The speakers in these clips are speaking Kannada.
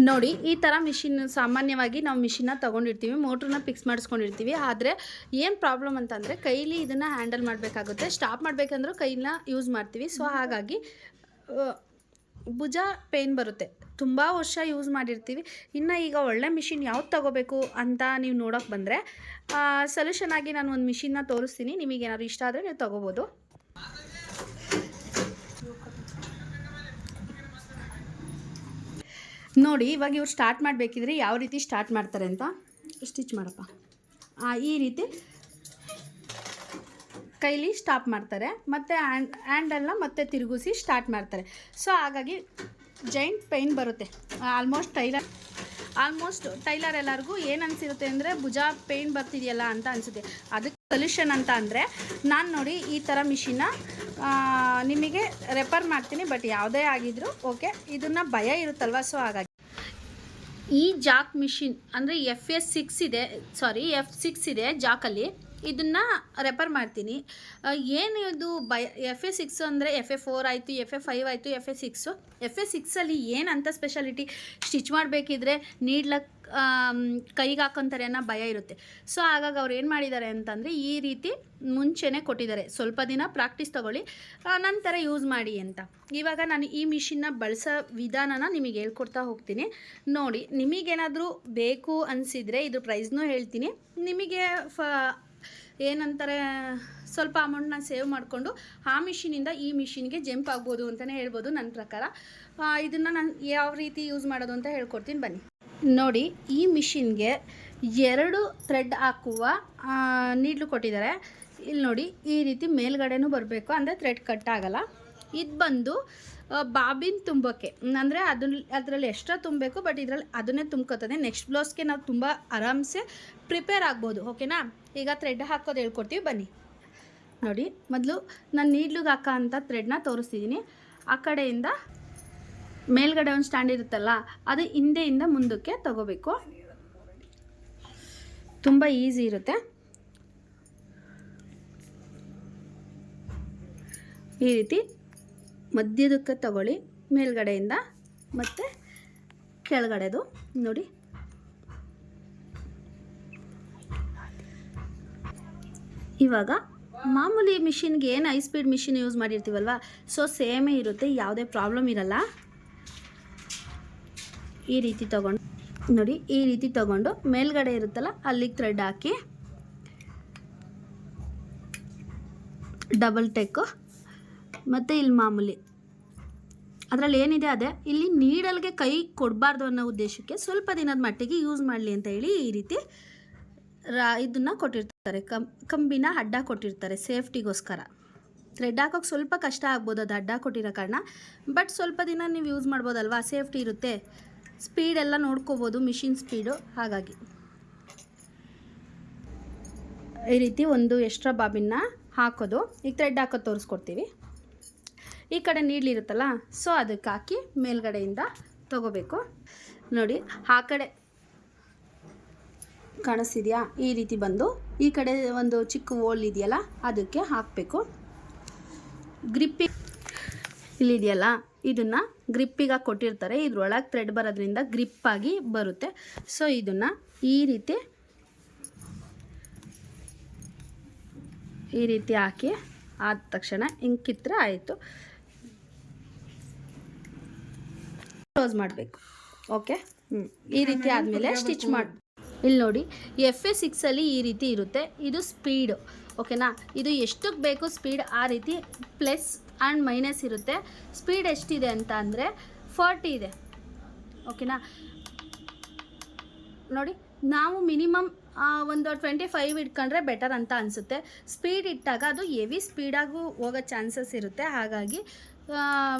ನೋಡಿ ಈ ಥರ ಮಿಷಿನ್ ಸಾಮಾನ್ಯವಾಗಿ ನಾವು ಮಿಷಿನ್ನ ತೊಗೊಂಡಿರ್ತೀವಿ, ಮೋಟ್ರನ್ನ ಫಿಕ್ಸ್ ಮಾಡಿಸ್ಕೊಂಡಿರ್ತೀವಿ. ಆದರೆ ಏನು ಪ್ರಾಬ್ಲಮ್ ಅಂತಂದರೆ ಕೈಲಿ ಇದನ್ನು ಹ್ಯಾಂಡಲ್ ಮಾಡಬೇಕಾಗುತ್ತೆ. ಸ್ಟಾಪ್ ಮಾಡಬೇಕಂದ್ರೂ ಕೈನ ಯೂಸ್ ಮಾಡ್ತೀವಿ. ಸೊ ಹಾಗಾಗಿ ಭುಜ ಪೇಯ್ನ್ ಬರುತ್ತೆ. ತುಂಬ ವರ್ಷ ಯೂಸ್ ಮಾಡಿರ್ತೀವಿ. ಇನ್ನು ಈಗ ಒಳ್ಳೆ ಮಿಷಿನ್ ಯಾವ್ದು ತೊಗೋಬೇಕು ಅಂತ ನೀವು ನೋಡೋಕೆ ಬಂದರೆ ಸೊಲ್ಯೂಷನ್ ಆಗಿ ನಾನು ಒಂದು ಮಿಷಿನ್ನ ತೋರಿಸ್ತೀನಿ. ನಿಮಗೇನಾದ್ರು ಇಷ್ಟ ಆದರೆ ನೀವು ತೊಗೋಬೋದು. ನೋಡಿ ಇವಾಗ ಇವ್ರು ಸ್ಟಾರ್ಟ್ ಮಾಡಬೇಕಿದ್ರೆ ಯಾವ ರೀತಿ ಸ್ಟಾರ್ಟ್ ಮಾಡ್ತಾರೆ ಅಂತ ಸ್ಟಿಚ್ ಮಾಡಪ್ಪ. ಈ ರೀತಿ ಕೈಲಿ ಸ್ಟಾಪ್ ಮಾಡ್ತಾರೆ, ಮತ್ತು ಹ್ಯಾಂಡಲ್ನ ಮತ್ತೆ ತಿರುಗಿಸಿ ಸ್ಟಾರ್ಟ್ ಮಾಡ್ತಾರೆ. ಸೊ ಹಾಗಾಗಿ ಜಾಯಿಂಟ್ ಪೇಯ್ನ್ ಬರುತ್ತೆ. ಆಲ್ಮೋಸ್ಟ್ ಟೈಲರ್ ಎಲ್ಲರಿಗೂ ಏನು ಅನಿಸಿರುತ್ತೆ ಅಂದರೆ ಭುಜ ಪೇಯ್ನ್ ಬರ್ತಿದೆಯಲ್ಲ ಅಂತ ಅನಿಸುತ್ತೆ. ಅದಕ್ಕೆ ಸೊಲ್ಯೂಷನ್ ಅಂತ ಅಂದರೆ ನಾನು ನೋಡಿ ಈ ಥರ ಮಿಷಿನ್ನ ನಿಮಗೆ ರೆಫರ್ ಮಾಡ್ತೀನಿ. ಬಟ್ ಯಾವುದೇ ಆಗಿದ್ರೂ ಓಕೆ, ಇದನ್ನು ಭಯ ಇರುತ್ತಲ್ವ. ಸೊ ಹಾಗಾಗಿ ಈ ಜಾಕ್ ಮಿಷಿನ್ ಅಂದರೆ F6 ಇದೆ ಜಾಕಲ್ಲಿ, ಇದನ್ನು ರೆಫರ್ ಮಾಡ್ತೀನಿ. ಏನು ಇದು FA6 ಅಂದರೆ FA4 ಆಯಿತು, FA5 ಆಯಿತು, FA6ಅಲ್ಲಿ ಏನಂತ ಸ್ಪೆಷಾಲಿಟಿ, ಸ್ಟಿಚ್ ಮಾಡಬೇಕಿದ್ರೆ ನೀಡ್ಲಕ್ಕೆ ಕೈಗೆ ಹಾಕೊತಾರೆ ಅನ್ನೋ ಭಯ ಇರುತ್ತೆ. ಸೊ ಹಾಗಾಗಿ ಅವ್ರು ಏನು ಮಾಡಿದ್ದಾರೆ ಅಂತಂದರೆ ಈ ರೀತಿ ಮುಂಚೆನೇ ಕೊಟ್ಟಿದ್ದಾರೆ, ಸ್ವಲ್ಪ ದಿನ ಪ್ರಾಕ್ಟೀಸ್ ತೊಗೊಳ್ಳಿ ನಂತರ ಯೂಸ್ ಮಾಡಿ ಅಂತ. ಇವಾಗ ನಾನು ಈ ಮಿಷಿನ್ನ ಬಳಸೋ ವಿಧಾನನ ನಿಮಗೆ ಹೇಳ್ಕೊಡ್ತಾ ಹೋಗ್ತೀನಿ. ನೋಡಿ, ನಿಮಗೇನಾದರೂ ಬೇಕು ಅನಿಸಿದರೆ ಇದ್ರ ಪ್ರೈಸ್ನೂ ಹೇಳ್ತೀನಿ. ನಿಮಗೆ ಏನಂತಾರೆ ಸ್ವಲ್ಪ ಅಮೌಂಟ್ನ ಸೇವ್ ಮಾಡಿಕೊಂಡು ಆ ಮಿಷಿನಿಂದ ಈ ಮಿಷಿನ್ಗೆ ಜಂಪ್ ಆಗ್ಬೋದು ಅಂತಲೇ ಹೇಳ್ಬೋದು ನನ್ನ ಪ್ರಕಾರ. ಇದನ್ನು ನಾನು ಯಾವ ರೀತಿ ಯೂಸ್ ಮಾಡೋದು ಅಂತ ಹೇಳ್ಕೊಡ್ತೀನಿ ಬನ್ನಿ. ನೋಡಿ, ಈ ಮಿಷಿನ್ಗೆ 2 ಥ್ರೆಡ್ ಹಾಕುವ ನೀಡ್ಲು ಕೊಟ್ಟಿದ್ದಾರೆ. ಇಲ್ಲಿ ನೋಡಿ ಈ ರೀತಿ ಮೇಲ್ಗಡೆನೂ ಬರಬೇಕು, ಅಂದರೆ ಥ್ರೆಡ್ ಕಟ್ ಆಗಲ್ಲ. ಇದು ಬಂದು ಬಾಬಿನ್ ತುಂಬೋಕ್ಕೆ, ಅಂದರೆ ಅದರಲ್ಲಿ ಎಕ್ಸ್ಟ್ರಾ ತುಂಬಬೇಕು, ಬಟ್ ಇದರಲ್ಲಿ ಅದನ್ನೇ ತುಂಬ್ಕೋತದೆ. ನೆಕ್ಸ್ಟ್ ಬ್ಲೌಸ್ಗೆ ನಾವು ತುಂಬ ಆರಾಮ್ಸೆ ಪ್ರಿಪೇರ್ ಆಗ್ಬೋದು. ಓಕೆನಾ? ಈಗ ಥ್ರೆಡ್ ಹಾಕೋದು ಹೇಳ್ಕೊಡ್ತೀವಿ ಬನ್ನಿ. ನೋಡಿ, ಮೊದಲು ನಾನು ನೀಡ್ಲಿಗೆ ಹಾಕೋ ಅಂಥ ಥ್ರೆಡ್ನ ತೋರಿಸ್ತಿದ್ದೀನಿ. ಆ ಕಡೆಯಿಂದ ಮೇಲ್ಗಡೆ ಒಂದು ಸ್ಟ್ಯಾಂಡ್ ಇರುತ್ತಲ್ಲ, ಅದು ಹಿಂದೆಯಿಂದ ಮುಂದಕ್ಕೆ ತಗೋಬೇಕು. ತುಂಬ ಈಸಿ ಇರುತ್ತೆ. ಈ ರೀತಿ ಮಧ್ಯದಕ್ಕೆ ತಗೊಳ್ಳಿ, ಮೇಲ್ಗಡೆಯಿಂದ ಮತ್ತು ಕೆಳಗಡೆದು ನೋಡಿ. ಇವಾಗ ಮಾಮೂಲಿ ಮಿಷಿನ್ಗೆ ಏನು ಹೈ ಸ್ಪೀಡ್ ಮಿಷಿನ್ ಯೂಸ್ ಮಾಡಿರ್ತೀವಲ್ವ, ಸೊ ಸೇಮೇ ಇರುತ್ತೆ, ಯಾವುದೇ ಪ್ರಾಬ್ಲಮ್ ಇರಲ್ಲ. ಈ ರೀತಿ ತಗೊಂಡು ನೋಡಿ, ಈ ರೀತಿ ತಗೊಂಡು ಮೇಲ್ಗಡೆ ಇರುತ್ತಲ್ಲ ಅಲ್ಲಿಗೆ ಥ್ರೆಡ್ ಹಾಕಿ ಡಬಲ್ ಟೆಕ್ಕು, ಮತ್ತು ಇಲ್ಲಿ ಮಾಮೂಲಿ ಅದರಲ್ಲಿ ಏನಿದೆ ಅದೇ. ಇಲ್ಲಿ ನೀಡಲ್ಗೆ ಕೈ ಕೊಡಬಾರ್ದು ಅನ್ನೋ ಉದ್ದೇಶಕ್ಕೆ ಸ್ವಲ್ಪ ದಿನದ ಮಟ್ಟಿಗೆ ಯೂಸ್ ಮಾಡಲಿ ಅಂತ ಹೇಳಿ ಈ ರೀತಿ ಇದನ್ನು ಕೊಟ್ಟಿರ್ತಾರೆ, ಕಂಬಿನ ಅಡ್ಡ ಕೊಟ್ಟಿರ್ತಾರೆ ಸೇಫ್ಟಿಗೋಸ್ಕರ. ಥ್ರೆಡ್ ಹಾಕೋಕೆ ಸ್ವಲ್ಪ ಕಷ್ಟ ಆಗ್ಬೋದು ಅದು ಅಡ್ಡ ಕೊಟ್ಟಿರೋ ಕಾರಣ, ಬಟ್ ಸ್ವಲ್ಪ ದಿನ ನೀವು ಯೂಸ್ ಮಾಡ್ಬೋದಲ್ವಾ, ಸೇಫ್ಟಿ ಇರುತ್ತೆ, ಸ್ಪೀಡೆಲ್ಲ ನೋಡ್ಕೋಬೋದು, ಮಿಷಿನ್ ಸ್ಪೀಡು. ಹಾಗಾಗಿ ಈ ರೀತಿ ಒಂದು ಎಕ್ಸ್ಟ್ರಾ ಬಾಬಿನ್ನ ಹಾಕೋದು. ಈಗ ಥ್ರೆಡ್ ಹಾಕೋದು ತೋರಿಸ್ಕೊಡ್ತೀವಿ. ಈ ಕಡೆ ನೀಡ್ಲಿರುತ್ತಲ್ಲ, ಸೊ ಅದಕ್ಕೆ ಹಾಕಿ ಮೇಲ್ಗಡೆಯಿಂದ ತಗೋಬೇಕು. ನೋಡಿ, ಆ ಕಡೆ ಕಾಣಿಸ್ತಿದೆಯಾ? ಈ ರೀತಿ ಬಂದು ಈ ಕಡೆ ಒಂದು ಚಿಕ್ಕ ಹೋಲ್ ಇದೆಯಲ್ಲ ಅದಕ್ಕೆ ಹಾಕಬೇಕು. ಗ್ರಿಪ್ಪಿ ಇಲ್ಲಿದೆಯಲ್ಲ, ಇದನ್ನು ಗ್ರಿಪ್ಪಿಗೆ ಕೊಟ್ಟಿರ್ತಾರೆ. ಇದ್ರೊಳಗೆ ಥ್ರೆಡ್ ಬರೋದ್ರಿಂದ ಗ್ರಿಪ್ಪಾಗಿ ಬರುತ್ತೆ. ಸೊ ಇದನ್ನು ಈ ರೀತಿ ಹಾಕಿ ಆದ ತಕ್ಷಣ ಹಿಂಗೆ ಕಿತ್ತರೆ ಆಯಿತು. ಕ್ಲೋಸ್ ಮಾಡಬೇಕು. ಓಕೆ, ಈ ರೀತಿ ಆದಮೇಲೆ ಸ್ಟಿಚ್ ಮಾಡಿ. ಇಲ್ಲಿ ನೋಡಿ, FA6ಅಲ್ಲಿ ಈ ರೀತಿ ಇರುತ್ತೆ, ಇದು ಸ್ಪೀಡು. ಓಕೆನಾ? ಇದು ಎಷ್ಟಕ್ಕೆ ಬೇಕು ಸ್ಪೀಡ್, ಆ ರೀತಿ ಪ್ಲಸ್ ಆ್ಯಂಡ್ ಮೈನಸ್ ಇರುತ್ತೆ. ಸ್ಪೀಡ್ ಎಷ್ಟಿದೆ ಅಂತ ಅಂದರೆ 40 ಇದೆ. ಓಕೆನಾ? ನೋಡಿ, ನಾವು ಮಿನಿಮಮ್ ಒಂದು 25 ಇಟ್ಕೊಂಡ್ರೆ ಬೆಟರ್ ಅಂತ ಅನಿಸುತ್ತೆ. ಸ್ಪೀಡ್ ಇಟ್ಟಾಗ ಅದು ಹೆವಿ ಸ್ಪೀಡಾಗೂ ಹೋಗೋ ಚಾನ್ಸಸ್ ಇರುತ್ತೆ. ಹಾಗಾಗಿ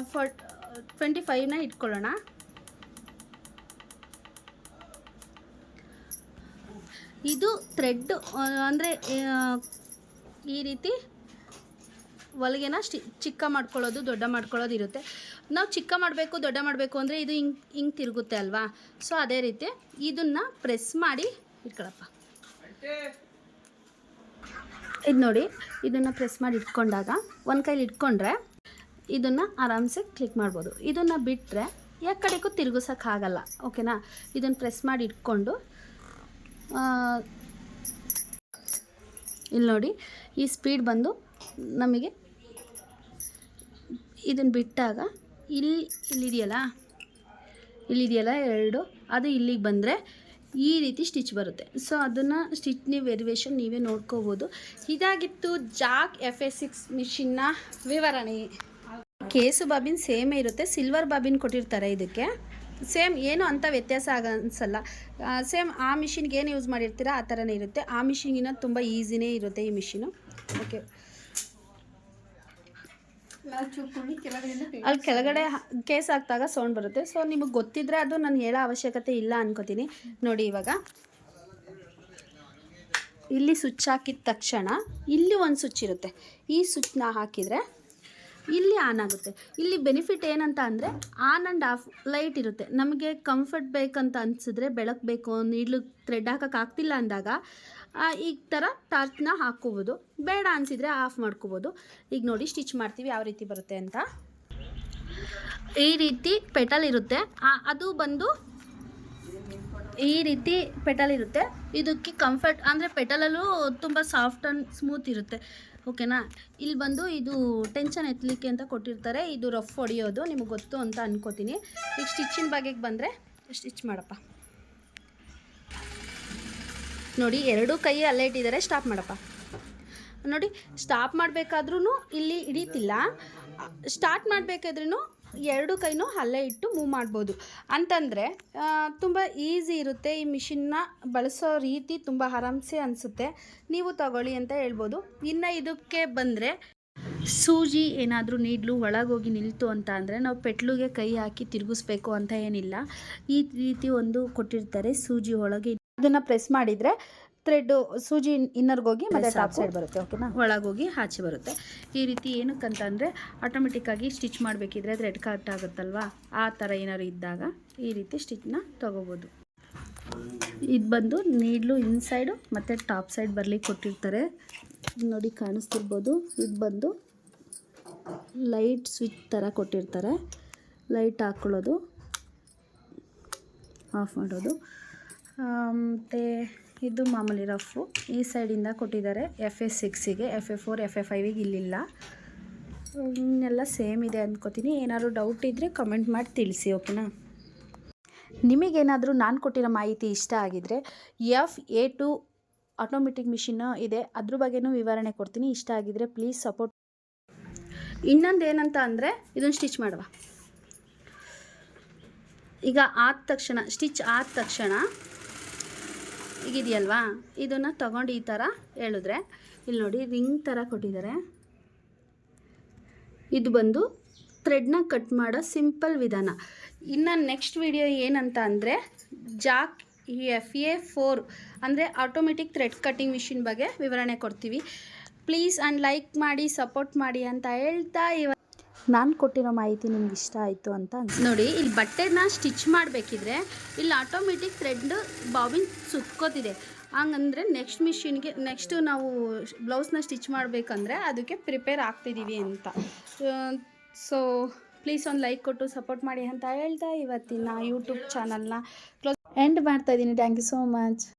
25ನ ಇಟ್ಕೊಳ್ಳೋಣ. ಇದು ಥ್ರೆಡ್ ಅಂದರೆ ಈ ರೀತಿ ಹೊಲಿಗೆನ ಚಿಕ್ಕ ಮಾಡ್ಕೊಳ್ಳೋದು ದೊಡ್ಡ ಮಾಡ್ಕೊಳ್ಳೋದು ಇರುತ್ತೆ. ನಾವು ಚಿಕ್ಕ ಮಾಡಬೇಕು ದೊಡ್ಡ ಮಾಡಬೇಕು ಅಂದರೆ ಇದು ಹಿಂಗೆ ತಿರುಗುತ್ತೆ ಅಲ್ವಾ. ಸೊ ಅದೇ ರೀತಿ ಇದನ್ನು ಪ್ರೆಸ್ ಮಾಡಿ ಇಟ್ಕೊಳ್ಳಪ್ಪ. ಇದು ನೋಡಿ, ಇದನ್ನು ಪ್ರೆಸ್ ಮಾಡಿ ಇಟ್ಕೊಂಡಾಗ ಒಂದು ಕೈಲಿ ಇಟ್ಕೊಂಡ್ರೆ ಇದನ್ನು ಆರಾಮ್ಸೆ ಕ್ಲಿಕ್ ಮಾಡ್ಬೋದು. ಇದನ್ನು ಬಿಟ್ಟರೆ ಯಾವ ಕಡೆಗೂ ತಿರುಗಿಸೋಕ್ಕಾಗಲ್ಲ. ಓಕೆನಾ, ಇದನ್ನು ಪ್ರೆಸ್ ಮಾಡಿ ಇಟ್ಕೊಂಡು ಇಲ್ಲಿ ನೋಡಿ ಈ ಸ್ಪೀಡ್ ಬಂದು ನಮಗೆ ಇದನ್ನು ಬಿಟ್ಟಾಗ ಇಲ್ಲಿದೆಯಲ್ಲ ಎರಡು, ಅದು ಇಲ್ಲಿಗೆ ಬಂದರೆ ಈ ರೀತಿ ಸ್ಟಿಚ್ ಬರುತ್ತೆ. ಸೊ ಅದನ್ನು ಸ್ಟಿಚ್ನಿ ವೆರಿವೇಷನ್ ನೀವೇ ನೋಡ್ಕೋಬೋದು. ಇದಾಗಿತ್ತು ಜಾಕ್ FA6 ಮಿಷಿನ್ನ ವಿವರಣೆ. ಕೇಸು ಬಾಬಿನ್ ಸೇಮೇ ಇರುತ್ತೆ, ಸಿಲ್ವರ್ ಬಾಬಿನ್ ಕೊಟ್ಟಿರ್ತಾರೆ ಇದಕ್ಕೆ. ಸೇಮ್ ಏನು ಅಂಥ ವ್ಯತ್ಯಾಸ ಅನಿಸಲ್ಲ. ಸೇಮ್ ಆ ಮಿಷಿನ್ಗೆ ಏನು ಯೂಸ್ ಮಾಡಿರ್ತೀರ ಆ ಥರನೇ ಇರುತ್ತೆ. ಆ ಮಿಷಿನ್ಗಿನ್ನ ತುಂಬ ಈಸಿನೇ ಇರುತ್ತೆ ಈ ಮಿಷಿನು. ಓಕೆ, ಅಲ್ಲಿ ಕೆಳಗಡೆ ಕೇಸ್ ಹಾಕಿದಾಗ ಸೌಂಡ್ ಬರುತ್ತೆ. ಸೊ ನಿಮಗೆ ಗೊತ್ತಿದ್ರೆ ಅದು ನಾನು ಹೇಳೋ ಅವಶ್ಯಕತೆ ಇಲ್ಲ ಅನ್ಕೋತೀನಿ. ನೋಡಿ, ಇವಾಗ ಇಲ್ಲಿ ಸ್ವಿಚ್ ಹಾಕಿದ ತಕ್ಷಣ ಇಲ್ಲಿ ಒಂದು ಸ್ವಿಚ್ ಇರುತ್ತೆ. ಈ ಸ್ವಿಚ್ನ ಹಾಕಿದರೆ ಇಲ್ಲಿ ಆನ್ ಆಗುತ್ತೆ. ಇಲ್ಲಿ ಬೆನಿಫಿಟ್ ಏನಂತ ಅಂದರೆ ಆನ್ ಆ್ಯಂಡ್ ಆಫ್ ಲೈಟ್ ಇರುತ್ತೆ. ನಮಗೆ ಕಂಫರ್ಟ್ ಬೇಕಂತ ಅನಿಸಿದ್ರೆ, ಬೆಳಕು ಬೇಕು, ನೀಡ್ಲು ಥ್ರೆಡ್ ಹಾಕೋಕ್ಕಾಗ್ತಿಲ್ಲ ಅಂದಾಗ ಈ ಥರ ಟಾರ್ಚ್ನ ಹಾಕ್ಕೋಬೋದು. ಬೇಡ ಅನಿಸಿದರೆ ಆಫ್ ಮಾಡ್ಕೋಬೋದು. ಈಗ ನೋಡಿ ಸ್ಟಿಚ್ ಮಾಡ್ತೀವಿ ಯಾವ ರೀತಿ ಬರುತ್ತೆ ಅಂತ. ಈ ರೀತಿ ಪೆಟಲ್ ಇರುತ್ತೆ, ಅದು ಬಂದು ಈ ರೀತಿ ಪೆಟಲ್ ಇರುತ್ತೆ. ಇದಕ್ಕೆ ಕಂಫರ್ಟ್ ಅಂದರೆ ಪೆಟಲಲ್ಲೂ ತುಂಬ ಸಾಫ್ಟ್ ಆ್ಯಂಡ್ ಸ್ಮೂತ್ ಇರುತ್ತೆ. ಓಕೆನಾ, ಇಲ್ಲಿ ಬಂದು ಇದು ಟೆನ್ಷನ್ ಎತ್ತಲಿಕ್ಕೆ ಅಂತ ಕೊಟ್ಟಿರ್ತಾರೆ. ಇದು ರಫ್ ಹೊಡೆಯೋದು ನಿಮಗೆ ಗೊತ್ತು ಅಂತ ಅನ್ಕೋತೀನಿ. ಈಗ ಸ್ಟಿಚ್ಚಿನ ಬಗೆಗೆ ಬಂದರೆ ಸ್ಟಿಚ್ ಮಾಡಪ್ಪ. ನೋಡಿ, ಎರಡೂ ಕೈ ಅಲ್ಲೇ ಇಟ್ಟಿದ್ದಾರೆ. ಸ್ಟಾಪ್ ಮಾಡಪ್ಪ. ನೋಡಿ, ಸ್ಟಾಪ್ ಮಾಡಬೇಕಾದ್ರೂ ಇಲ್ಲಿ ಹಿಡಿತಿಲ್ಲ. ಸ್ಟಾರ್ಟ್ ಮಾಡಬೇಕಾದ್ರೂ ಎರಡು ಕೈನೂ ಅಲ್ಲೇ ಇಟ್ಟು ಮೂವ್ ಮಾಡ್ಬೋದು. ಅಂತಂದರೆ ತುಂಬ ಈಸಿ ಇರುತ್ತೆ. ಈ ಮಿಷಿನ್ನ ಬಳಸೋ ರೀತಿ ತುಂಬ ಆರಾಮ್ಸೆ ಅನಿಸುತ್ತೆ. ನೀವು ತಗೊಳ್ಳಿ ಅಂತ ಹೇಳ್ಬೋದು. ಇನ್ನು ಇದಕ್ಕೆ ಬಂದರೆ ಸೂಜಿ ಏನಾದರೂ ನೀಡ್ಲು ಒಳಗೋಗಿ ನಿಲ್ತು ಅಂತ ಅಂದರೆ ನಾವು ಪೆಟ್ಲುಗೆ ಕೈ ಹಾಕಿ ತಿರುಗಿಸ್ಬೇಕು ಅಂತ ಏನಿಲ್ಲ. ಈ ರೀತಿ ಒಂದು ಕೊಟ್ಟಿರ್ತಾರೆ ಸೂಜಿ ಒಳಗೆ. ಅದನ್ನು ಪ್ರೆಸ್ ಮಾಡಿದರೆ ಥ್ರೆಡ್ಡು ಸೂಜಿ ಇನ್ನರ್ಗೋಗಿ ಮತ್ತು ಟಾಪ್ ಸೈಡ್ ಬರುತ್ತೆ. ಓಕೆನಾ, ಒಳಗೋಗಿ ಆಚೆ ಬರುತ್ತೆ. ಈ ರೀತಿ ಏನಕ್ಕಂತ ಅಂದರೆ ಆಟೋಮೆಟಿಕ್ಕಾಗಿ ಸ್ಟಿಚ್ ಮಾಡಬೇಕಿದ್ರೆ ಥ್ರೆಡ್ ಕಟ್ ಆಗುತ್ತಲ್ವ, ಆ ಥರ ಏನಾದ್ರು ಇದ್ದಾಗ ಈ ರೀತಿ ಸ್ಟಿಚ್ನ ತೊಗೋಬೋದು. ಇದು ಬಂದು ನೀಡ್ಲು ಇನ್ಸೈಡು ಮತ್ತು ಟಾಪ್ ಸೈಡ್ ಬರಲಿಕ್ಕೆ ಕೊಟ್ಟಿರ್ತಾರೆ. ನೋಡಿ ಕಾಣಿಸ್ತಿರ್ಬೋದು. ಇದು ಬಂದು ಲೈಟ್ ಸ್ವಿಚ್ ಥರ ಕೊಟ್ಟಿರ್ತಾರೆ. ಲೈಟ್ ಹಾಕ್ಕೊಳ್ಳೋದು, ಆಫ್ ಮಾಡೋದು. ಮತ್ತು ಇದು ಮಾಮೂಲಿ ರಫು. ಈ ಸೈಡಿಂದ ಕೊಟ್ಟಿದ್ದಾರೆ FA6ಗೆ. FA4 FA5ಗೆ ಇಲ್ಲಿಲ್ಲ. ಎಲ್ಲ ಸೇಮ್ ಇದೆ ಅಂದ್ಕೋತೀನಿ. ಏನಾದರೂ ಡೌಟ್ ಇದ್ದರೆ ಕಮೆಂಟ್ ಮಾಡಿ ತಿಳಿಸಿ. ಓಕೆನಾ, ನಿಮಗೇನಾದರೂ ನಾನು ಕೊಟ್ಟಿರೋ ಮಾಹಿತಿ ಇಷ್ಟ ಆಗಿದ್ದರೆ FA2 ಆಟೋಮೆಟಿಕ್ ಮಿಷಿನ್ ಇದೆ, ಅದ್ರ ಬಗ್ಗೆನೂ ವಿವರಣೆ ಕೊಡ್ತೀನಿ. ಇಷ್ಟ ಆಗಿದ್ದರೆ ಪ್ಲೀಸ್ ಸಪೋರ್ಟ್. ಇನ್ನೊಂದು ಏನಂತ ಅಂದರೆ ಇದನ್ನು ಸ್ಟಿಚ್ ಮಾಡುವ. ಈಗ ಆದ ತಕ್ಷಣ ಸ್ಟಿಚ್ ಆದ ತಕ್ಷಣ ಈಗಿದೆಯಲ್ವಾ, ಇದನ್ನು ತಗೊಂಡು ಈ ಥರ ಹೇಳಿದ್ರೆ ಇಲ್ಲಿ ನೋಡಿ ರಿಂಗ್ ಥರ ಕೊಟ್ಟಿದ್ದಾರೆ. ಇದು ಬಂದು ಥ್ರೆಡ್ನ ಕಟ್ ಮಾಡೋ ಸಿಂಪಲ್ ವಿಧಾನ. ಇನ್ನು ನೆಕ್ಸ್ಟ್ ವಿಡಿಯೋ ಏನಂತ ಅಂದರೆ ಜಾಕ್ FA4 ಅಂದರೆ ಆಟೋಮೆಟಿಕ್ ಥ್ರೆಡ್ ಕಟ್ಟಿಂಗ್ ಮಿಷಿನ್ ಬಗ್ಗೆ ವಿವರಣೆ ಕೊಡ್ತೀವಿ. ಪ್ಲೀಸ್ ಆ್ಯಂಡ್ ಲೈಕ್ ಮಾಡಿ, ಸಪೋರ್ಟ್ ಮಾಡಿ ಅಂತ ಹೇಳ್ತಾ ನಾನು ಕೊಟ್ಟಿರೋ ಮಾಹಿತಿ ನಿಮ್ಗೆ ಇಷ್ಟ ಆಯಿತು ಅಂತ ನೋಡಿ. ಇಲ್ಲಿ ಬಟ್ಟೆನ ಸ್ಟಿಚ್ ಮಾಡಬೇಕಿದ್ರೆ ಇಲ್ಲಿ ಆಟೋಮೆಟಿಕ್ ಥ್ರೆಡ್ ಬಾಬಿನ್ ಸುತ್ಕೋತಿದೆ. ಹಂಗಂದರೆ ನೆಕ್ಸ್ಟು ನಾವು ಬ್ಲೌಸ್ನ ಸ್ಟಿಚ್ ಮಾಡಬೇಕಂದ್ರೆ ಅದಕ್ಕೆ ಪ್ರಿಪೇರ್ ಆಗ್ತಿದ್ದೀವಿ ಅಂತ. ಸೊ ಪ್ಲೀಸ್ ಒಂದು ಲೈಕ್ ಕೊಟ್ಟು ಸಪೋರ್ಟ್ ಮಾಡಿ ಅಂತ ಹೇಳ್ತಾ ಇವತ್ತಿನ ಯೂಟ್ಯೂಬ್ ಚಾನಲ್ನ ಎಂಡ್ ಮಾಡ್ತಾಯಿದ್ದೀನಿ. Thank you so much.